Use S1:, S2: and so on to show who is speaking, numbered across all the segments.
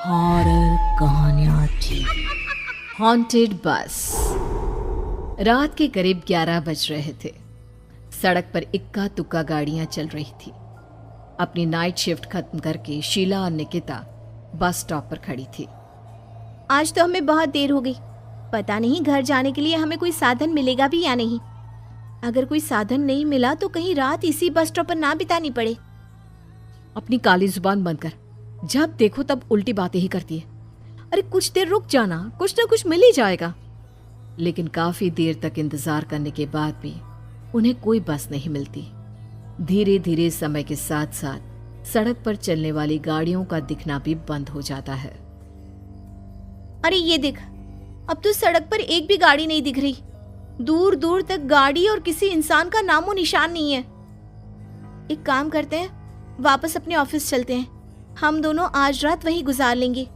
S1: Horror कहानियां थी। Haunted बस। रात के करीब 11 बज रहे थे। सड़क पर इक्का तुक्का गाड़ियां चल रही थी। अपनी नाइट शिफ्ट खत्म करके शीला और निकिता बस स्टॉप पर खड़ी थी।
S2: आज तो हमें बहुत देर हो गई। पता नहीं घर जाने के लिए हमें कोई साधन मिलेगा भी या नहीं। अगर कोई साधन नहीं मिला तो कहीं रात इसी बस स्टॉप पर ना बितानी पड़े।
S1: अपनी काली जुबान बंद कर। जब देखो तब उल्टी बातें ही करती है। अरे कुछ देर रुक जाना, कुछ ना कुछ मिल ही जाएगा। लेकिन काफी देर तक इंतजार करने के बाद भी उन्हें कोई बस नहीं मिलती। धीरे धीरे समय के साथ साथ सड़क पर चलने वाली गाड़ियों का दिखना भी बंद हो जाता है।
S2: अरे ये देख, अब तो सड़क पर एक भी गाड़ी नहीं दिख रही। दूर दूर तक गाड़ी और किसी इंसान का नामो निशान नहीं है। एक काम करते हैं, वापस अपने ऑफिस चलते हैं। हम दोनों आज रात वहीं गुजार लेंगे।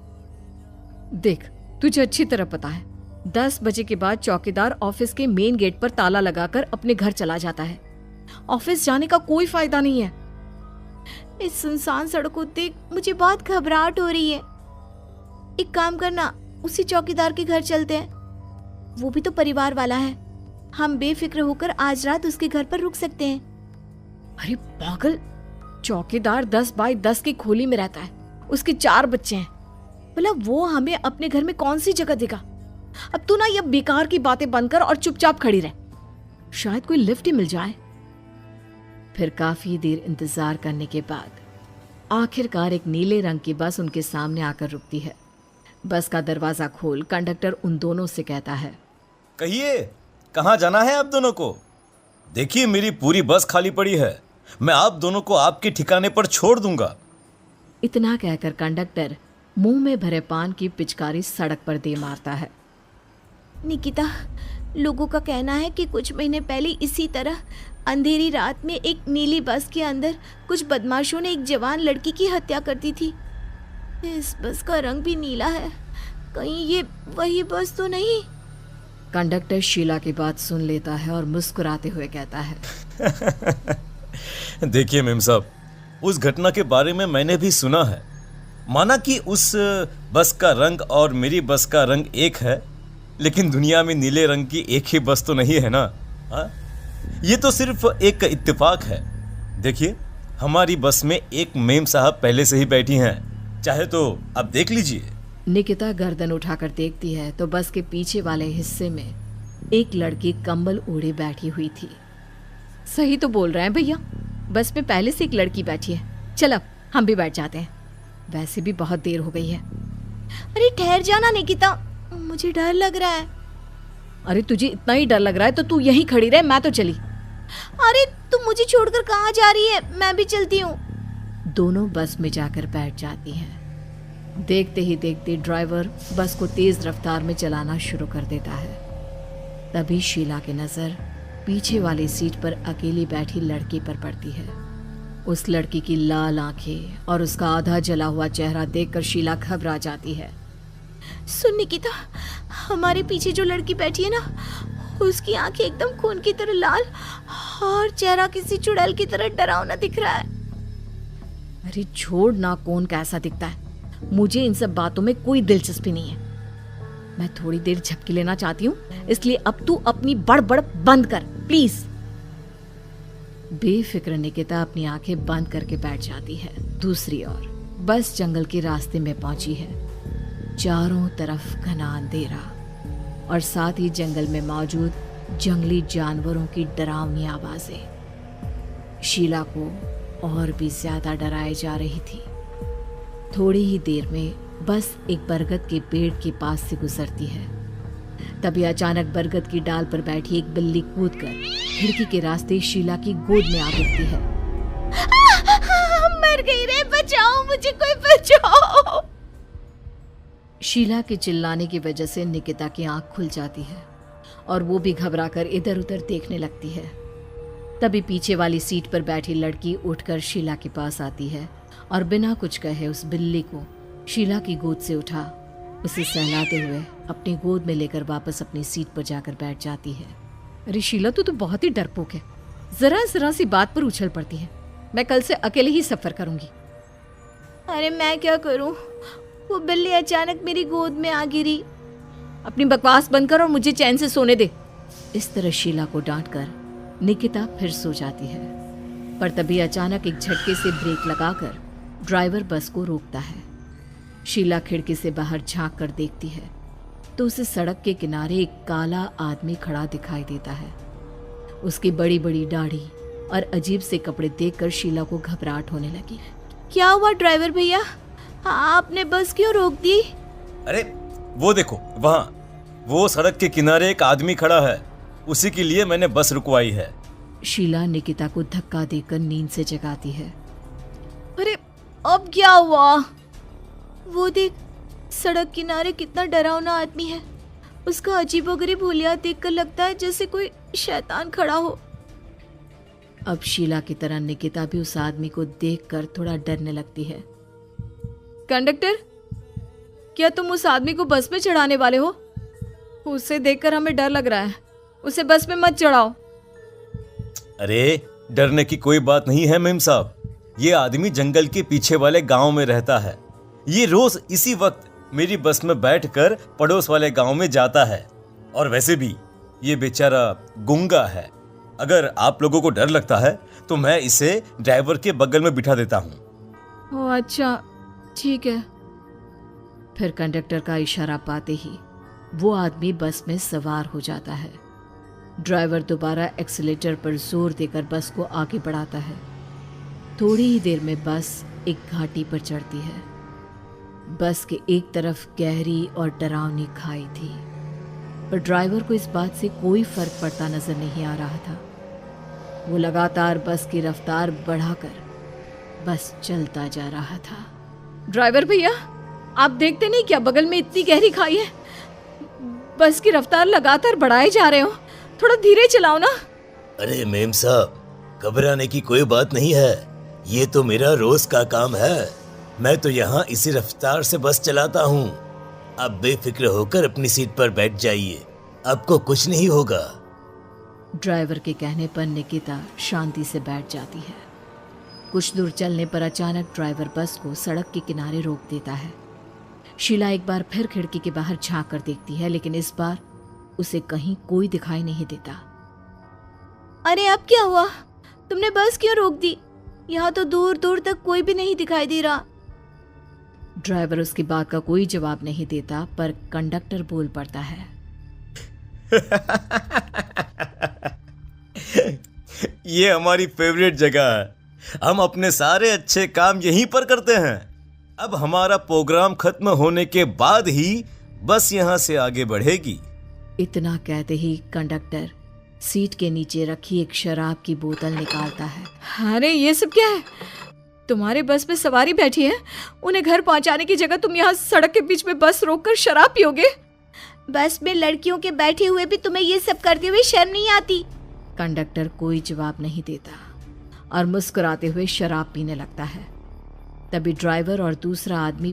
S1: देख, तुझे अच्छी तरह पता है 10 बजे के बाद चौकीदार ऑफिस के मेन गेट पर ताला लगाकर अपने घर चला जाता है। ऑफिस जाने का कोई फायदा नहीं है।
S2: इस सुनसान सड़क को देख मुझे बहुत घबराहट हो रही है। एक काम करना, उसी चौकीदार के घर चलते हैं। वो भी तो परिवार वाला है। हम बेफिक्र होकर आज रात उसके घर पर रुक सकते हैं।
S1: अरे पागल, चौकीदार 10 बाई 10 की खोली में रहता है। उसके 4 बच्चे हैं। भला वो हमें अपने घर में कौन सी जगह देगा। अब तू ना ये बेकार की बातें बंद कर और चुपचाप खड़ी रह। शायद कोई लिफ्ट ही मिल जाए। फिर काफी देर इंतजार करने के बाद आखिरकार एक नीले रंग की बस उनके सामने आकर रुकती है। बस का दरवाजा खोल कंडक्टर उन दोनों से कहता है,
S3: कहिए कहाँ जाना है आप दोनों को? देखिए मेरी पूरी बस खाली पड़ी है। मैं आप दोनों को आपके ठिकाने पर छोड़ दूंगा।
S1: इतना कहकर कंडक्टर मुंह में भरे पान की पिचकारी सड़क पर दे मारता है।
S2: निकिता, लोगों का कहना है कि कुछ महीने पहले इसी तरह अंधेरी रात में एक नीली बस के अंदर कुछ बदमाशों ने एक जवान लड़की की हत्या कर दी थी। इस बस का रंग भी नीला है। कहीं ये वही बस तो नहीं?
S1: कंडक्टर शीला की बात सुन लेता है और मुस्कुराते हुए कहता है,
S3: देखिए मेम साहब, उस घटना के बारे में मैंने भी सुना है। माना कि उस बस का रंग और मेरी बस का रंग एक है, लेकिन दुनिया में नीले रंग की एक ही बस तो नहीं है ना। हाँ, ये तो सिर्फ एक इत्तेफाक है। देखिए हमारी बस में एक मेम साहब पहले से ही बैठी हैं, चाहे तो आप देख लीजिए।
S1: निकिता गर्दन उठाकर देखती है तो बस के पीछे वाले हिस्से में एक लड़की कंबल ओढ़े बैठी हुई थी। सही तो बोल रहे हैं भैया, बस में पहले से एक लड़की बैठी है। चल अब हम भी बैठ जाते हैं, वैसे भी बहुत देर हो गई है।
S2: अरे ठहर जाना निकिता, मुझे डर लग रहा है।
S1: अरे तुझे इतना ही डर लग रहा है तो तू यहीं खड़ी रहे, मैं तो चली।
S2: अरे तुम मुझे छोड़कर कहाँ जा रही है? मैं भी चलती हूँ।
S1: दोनों बस में जाकर बैठ जाती हैं। देखते ही देखते ड्राइवर बस को तेज रफ्तार में चलाना शुरू कर देता है। तभी शीला की नजर पीछे वाली सीट पर अकेली बैठी लड़की पर पड़ती है। उस लड़की की लाल आंखें और उसका आधा जला हुआ चेहरा देखकर शीला घबरा जाती है।
S2: सुन निकिता, हमारे पीछे जो लड़की बैठी है ना, उसकी आंखें एकदम खून की तरह लाल और चेहरा किसी चुड़ैल की तरह डरावना दिख रहा है।
S1: अरे छोड़ ना, कौन कैसा दिखता है, मुझे इन सब बातों में कोई दिलचस्पी नहीं है। मैं थोड़ी देर झपकी लेना चाहती हूँ, इसलिए अब तू अपनी बड़बड़ बंद कर प्लीज। बेफिक्र निकिता अपनी आंखें बंद करके बैठ जाती है। दूसरी ओर बस जंगल के रास्ते में पहुंची है। चारों तरफ घना अंधेरा और साथ ही जंगल में मौजूद जंगली जानवरों की डरावनी आवाजें शीला को और भी ज्यादा डराए जा रही थी। थोड़ी ही देर में बस एक बरगद के पेड़ के पास से गुजरती है। तभी अचानक बरगद की डाल पर बैठी एक बिल्ली कूदकर खिड़की के रास्ते शीला की गोद में आ गिरती है।
S2: मर गई रे, बचाओ मुझे, कोई बचाओ।
S1: शीला के चिल्लाने की वजह से निकिता की आंख खुल जाती है और वो भी घबराकर इधर उधर देखने लगती है। तभी पीछे वाली सीट पर बैठी लड़की उठकर शीला के पास आती है और बिना कुछ कहे उस बिल्ली को शीला की गोद से उठा उसे सहलाते हुए अपनी गोद में लेकर वापस अपनी सीट पर जाकर बैठ जाती है। अरे शीला, तू तो बहुत ही डरपोक है। जरा जरा सी बात पर उछल पड़ती है। मैं कल से अकेले ही सफर करूंगी।
S2: अरे मैं क्या करूं? वो बिल्ली अचानक मेरी गोद में आ गिरी।
S1: अपनी बकवास बंद कर और मुझे चैन से सोने दे। इस तरह शीला को डांटकर निकिता फिर सो जाती है, पर तभी अचानक एक झटके से ब्रेक लगाकर ड्राइवर बस को रोकता है। शीला खिड़की से बाहर झांक कर देखती है तो उसे सड़क के किनारे एक काला आदमी खड़ा दिखाई देता है। उसकी बड़ी बड़ी दाढ़ी और अजीब से कपड़े देखकर शीला को घबराहट होने लगी।
S2: क्या हुआ ड्राइवर भैया? हाँ, आपने बस क्यों रोक दी?
S3: अरे वो देखो, वहाँ वो सड़क के किनारे एक आदमी खड़ा है, उसी के लिए मैंने बस रुकवाई है।
S1: शीला निकिता को धक्का देकर नींद से जगाती है।
S2: अरे अब क्या हुआ? वो देख, सड़क किनारे कितना डरावना आदमी है। उसका अजीबोगरीब हुलिया देखकर लगता है जैसे कोई शैतान खड़ा हो।
S1: अब शीला की तरह निकिता भी उस आदमी को देखकर थोड़ा डरने लगती है। कंडक्टर, क्या तुम उस आदमी को बस में चढ़ाने वाले हो? उसे देखकर हमें डर लग रहा है, उसे बस में मत चढ़ाओ।
S3: अरे डरने की कोई बात नहीं है मेम साहब, ये आदमी जंगल के पीछे वाले गांव में रहता है। ये रोज इसी वक्त मेरी बस में बैठकर पड़ोस वाले गांव में जाता है, और वैसे भी ये बेचारा गूंगा है। अगर आप लोगों को डर लगता है तो मैं इसे ड्राइवर के बगल में बिठा देता हूँ।
S1: ओह अच्छा, ठीक है। फिर कंडक्टर का इशारा पाते ही वो आदमी बस में सवार हो जाता है। ड्राइवर दोबारा एक्सीलेटर पर जोर देकर बस को आगे बढ़ाता है। थोड़ी ही देर में बस एक घाटी पर चढ़ती है। बस के एक तरफ गहरी और डरावनी खाई थी, पर ड्राइवर को इस बात से कोई फर्क पड़ता नजर नहीं आ रहा था। वो लगातार बस की रफ्तार बढ़ाकर बस चलता जा रहा था। ड्राइवर भैया, आप देखते नहीं क्या बगल में इतनी गहरी खाई है? बस की रफ्तार लगातार बढ़ाए जा रहे हो, थोड़ा धीरे चलाओ ना।
S3: अरे मेम साहब, घबराने की कोई बात नहीं है, ये तो मेरा रोज का काम है। मैं तो यहाँ इसी रफ्तार से बस चलाता हूँ। आप बेफिक्र होकर अपनी सीट पर बैठ जाइए, आपको कुछ नहीं होगा।
S1: ड्राइवर के कहने पर निकिता शांति से बैठ जाती है। कुछ दूर चलने पर अचानक ड्राइवर बस को सड़क के किनारे रोक देता है। शीला एक बार फिर खिड़की के बाहर झांक कर देखती है, लेकिन इस बार उसे कहीं कोई दिखाई नहीं देता।
S2: अरे अब क्या हुआ? तुमने बस क्यों रोक दी? यहाँ तो दूर दूर तक कोई भी नहीं दिखाई दे रहा।
S1: ड्राइवर उसकी बात का कोई जवाब नहीं देता, पर कंडक्टर बोल पड़ता है।
S3: ये हमारी फेवरेट जगह है, हम अपने सारे अच्छे काम यहीं पर करते हैं। अब हमारा प्रोग्राम खत्म होने के बाद ही बस यहाँ से आगे बढ़ेगी।
S1: इतना कहते ही कंडक्टर सीट के नीचे रखी एक शराब की बोतल निकालता है। अरे ये सब क्या है? तुम्हारे बस में सवारी बैठी है, उन्हें घर पहुंचाने की जगह तुम यहाँ सड़क के बीच में बस रोककर शराब पियोगे?
S2: बस में लड़कियों के बैठे हुए भी तुम्हें ये सब करते हुए शर्म नहीं आती?
S1: कंडक्टर कोई जवाब नहीं देता और मुस्कुराते हुए शराब पीने लगता है। तभी ड्राइवर और दूसरा आदमी